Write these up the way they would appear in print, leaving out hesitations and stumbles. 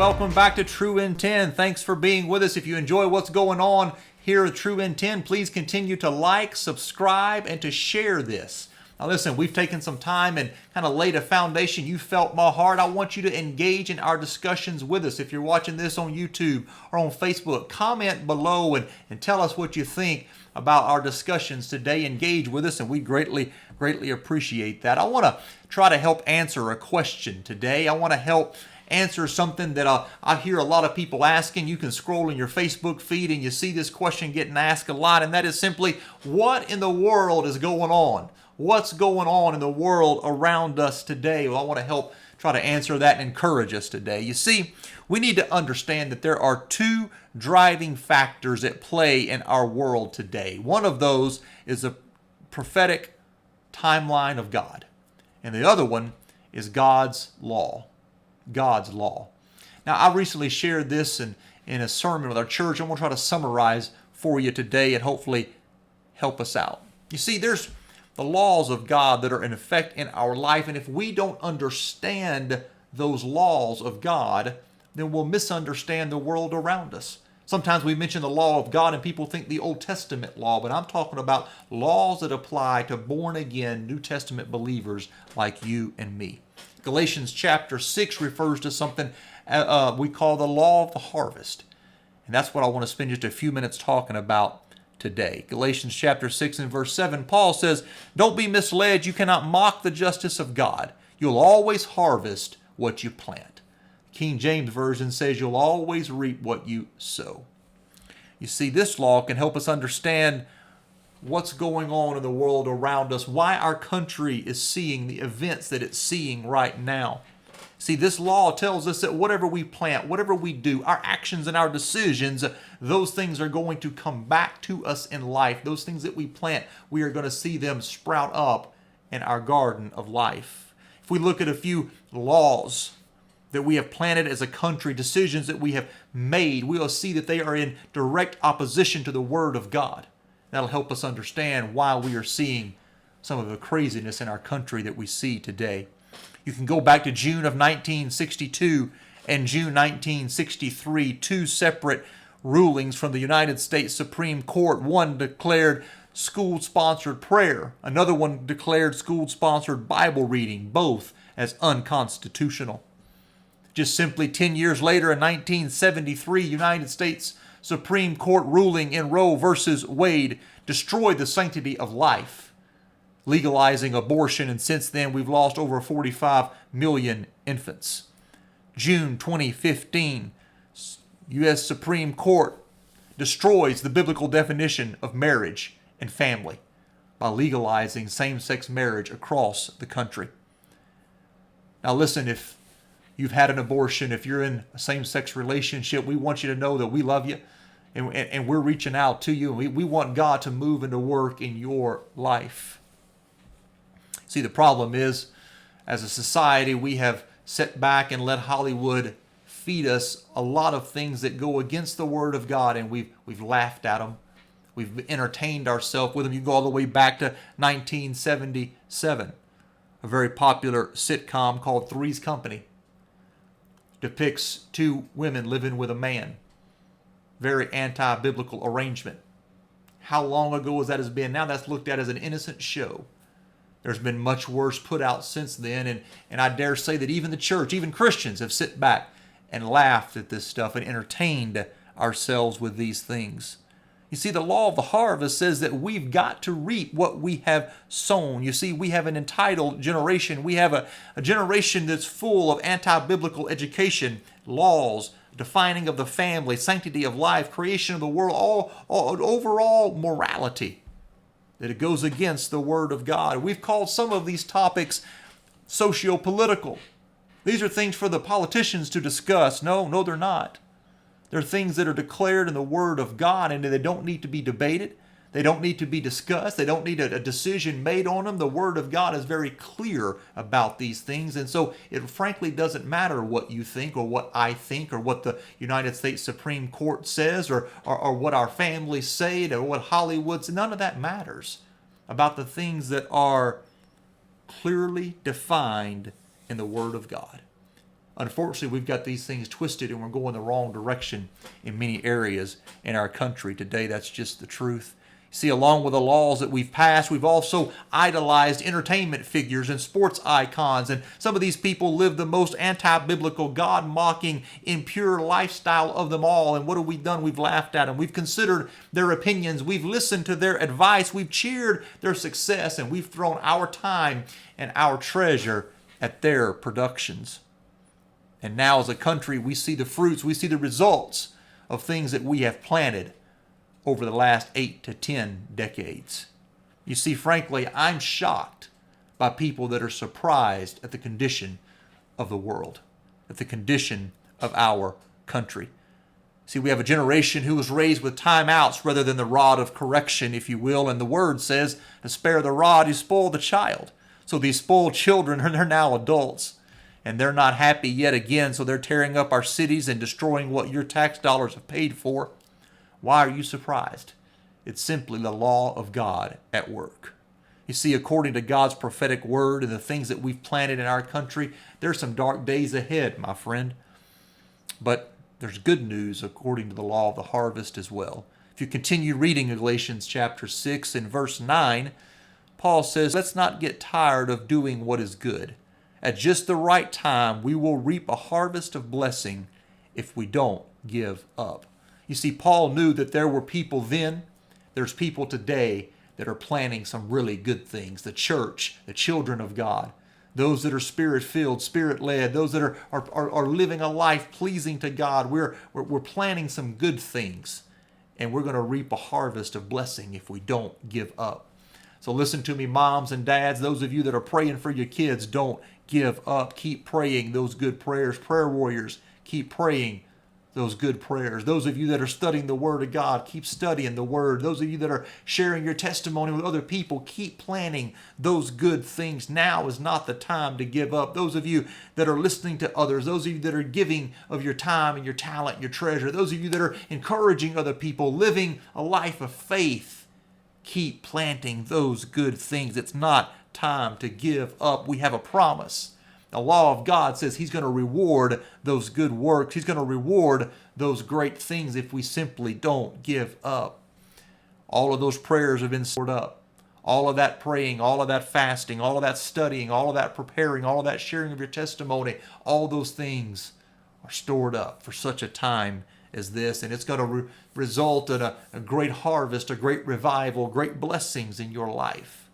welcome back to True in 10. Thanks for being with us. If you enjoy what's going on here at True in 10, please continue to like, subscribe, and to share this. Now listen, we've taken some time and kind of laid a foundation. You felt my heart. I want you to engage in our discussions with us. If you're watching this on YouTube or on Facebook, comment below and tell us what you think about our discussions today. Engage with us, and we greatly appreciate that. I want to try to help answer a question today. I want to help answer something that I hear a lot of people asking. You can scroll in your Facebook feed and you see this question getting asked a lot, and that is simply, what in the world is going on? What's going on in the world around us today? Well, I want to help try to answer that and encourage us today. You see, we need to understand that there are two driving factors at play in our world today. One of those is the prophetic timeline of God, and the other one is God's law. God's law. Now, I recently shared this in a sermon with our church. I'm going to try to summarize for you today and hopefully help us out. You see, there's the laws of God that are in effect in our life, and if we don't understand those laws of God, then we'll misunderstand the world around us. Sometimes we mention the law of God and people think the Old Testament law, but I'm talking about laws that apply to born-again New Testament believers like you and me. Galatians chapter 6 refers to something we call the law of the harvest. And that's what I want to spend just a few minutes talking about today. Galatians chapter 6 and verse 7, Paul says, "Don't be misled. You cannot mock the justice of God. You'll always harvest what you plant." King James Version says you'll always reap what you sow. You see, this law can help us understand what's going on in the world around us, why our country is seeing the events that it's seeing right now. See, this law tells us that whatever we plant, whatever we do, our actions and our decisions, those things are going to come back to us in life. Those things that we plant, we are going to see them sprout up in our garden of life. If we look at a few laws that we have planted as a country, decisions that we have made, we will see that they are in direct opposition to the Word of God. That'll help us understand why we are seeing some of the craziness in our country that we see today. You can go back to June of 1962 and June 1963, two separate rulings from the United States Supreme Court. One declared school-sponsored prayer. Another one declared school-sponsored Bible reading, both as unconstitutional. Just simply 10 years later, in 1973, United States Supreme Court ruling in Roe versus Wade destroyed the sanctity of life, legalizing abortion, and since then we've lost over 45 million infants. June 2015, U.S. Supreme Court destroys the biblical definition of marriage and family by legalizing same-sex marriage across the country. Now listen, if you've had an abortion, if you're in a same-sex relationship, we want you to know that we love you and we're reaching out to you. And we want God to move and to work in your life. See, the problem is, as a society, we have sat back and let Hollywood feed us a lot of things that go against the Word of God, and we've laughed at them. We've entertained ourselves with them. You go all the way back to 1977. A very popular sitcom called Three's Company depicts two women living with a man. Very anti-biblical arrangement. How long ago has that been? Now that's looked at as an innocent show. There's been much worse put out since then, and I dare say that even the church, even Christians, have sit back and laughed at this stuff and entertained ourselves with these things. You see, the law of the harvest says that we've got to reap what we have sown. You see, we have an entitled generation. We have a generation that's full of anti-biblical education, laws, defining of the family, sanctity of life, creation of the world, all overall morality, that it goes against the Word of God. We've called some of these topics socio-political. These are things for the politicians to discuss. No, they're not. They're things that are declared in the Word of God, and they don't need to be debated. They don't need to be discussed. They don't need a decision made on them. The Word of God is very clear about these things, and so it frankly doesn't matter what you think or what I think or what the United States Supreme Court says or what our families say or what Hollywood says. None of that matters about the things that are clearly defined in the Word of God. unfortunately, we've got these things twisted and we're going the wrong direction in many areas in our country today. That's just the truth. See, along with the laws that we've passed, we've also idolized entertainment figures and sports icons. And some of these people live the most anti-biblical, God-mocking, impure lifestyle of them all. And what have we done? We've laughed at them. We've considered their opinions. We've listened to their advice. We've cheered their success. And we've thrown our time and our treasure at their productions. And now as a country, we see the fruits, we see the results of things that we have planted over the last 8 to 10 decades. You see, frankly, I'm shocked by people that are surprised at the condition of the world, at the condition of our country. See, we have a generation who was raised with timeouts rather than the rod of correction, if you will, and the word says, to spare the rod, you spoil the child. So these spoiled children, they're now adults, and they're not happy yet again, so they're tearing up our cities and destroying what your tax dollars have paid for. Why are you surprised? It's simply the law of God at work. You see, according to God's prophetic word and the things that we've planted in our country, there's some dark days ahead, my friend. But there's good news according to the law of the harvest as well. If you continue reading Galatians chapter 6 and verse 9, Paul says, let's not get tired of doing what is good. At just the right time, we will reap a harvest of blessing if we don't give up. You see, Paul knew that there were people then, there's people today that are planning some really good things. The church, the children of God, those that are spirit-filled, spirit-led, those that are living a life pleasing to God. We're planning some good things, and we're going to reap a harvest of blessing if we don't give up. So listen to me, moms and dads, those of you that are praying for your kids, don't give up. Keep praying those good prayers. Prayer warriors, keep praying those good prayers. Those of you that are studying the Word of God, keep studying the Word. Those of you that are sharing your testimony with other people, keep planning those good things. Now is not the time to give up. Those of you that are listening to others, those of you that are giving of your time and your talent and your treasure, those of you that are encouraging other people, living a life of faith, keep planting those good things. It's not time to give up. We have a promise. The law of God says He's going to reward those good works. He's going to reward those great things if we simply don't give up. All of those prayers have been stored up. All of that praying, all of that fasting, all of that studying, all of that preparing, all of that sharing of your testimony, all those things are stored up for such a time as this. And it's going to result in a great harvest, a great revival, great blessings in your life.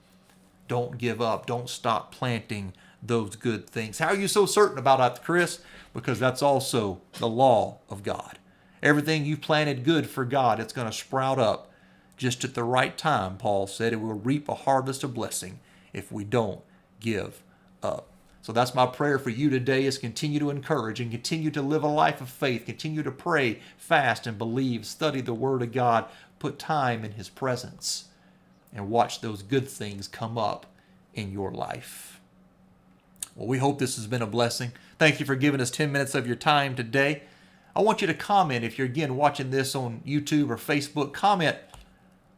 Don't give up. Don't stop planting those good things. How are you so certain about that, Chris? Because that's also the law of God. Everything you planted good for God, it's going to sprout up just at the right time. Paul said it will reap a harvest of blessing if we don't give up. So that's my prayer for you today, is continue to encourage and continue to live a life of faith. Continue to pray, fast, and believe. Study the Word of God. Put time in His presence and watch those good things come up in your life. Well, we hope this has been a blessing. Thank you for giving us 10 minutes of your time today. I want you to comment if you're, again, watching this on YouTube or Facebook. Comment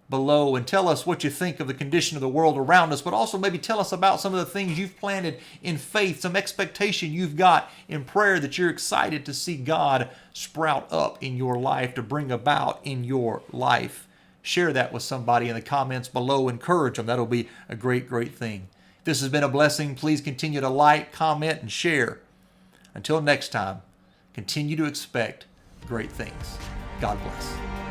below and tell us what you think of the condition of the world around us, but also maybe tell us about some of the things you've planted in faith, some expectation you've got in prayer that you're excited to see God sprout up in your life, to bring about in your life. Share that with somebody in the comments below. Encourage them. That'll be a great, great thing. This has been a blessing. Please continue to like, comment, and share. Until next time, continue to expect great things. God bless.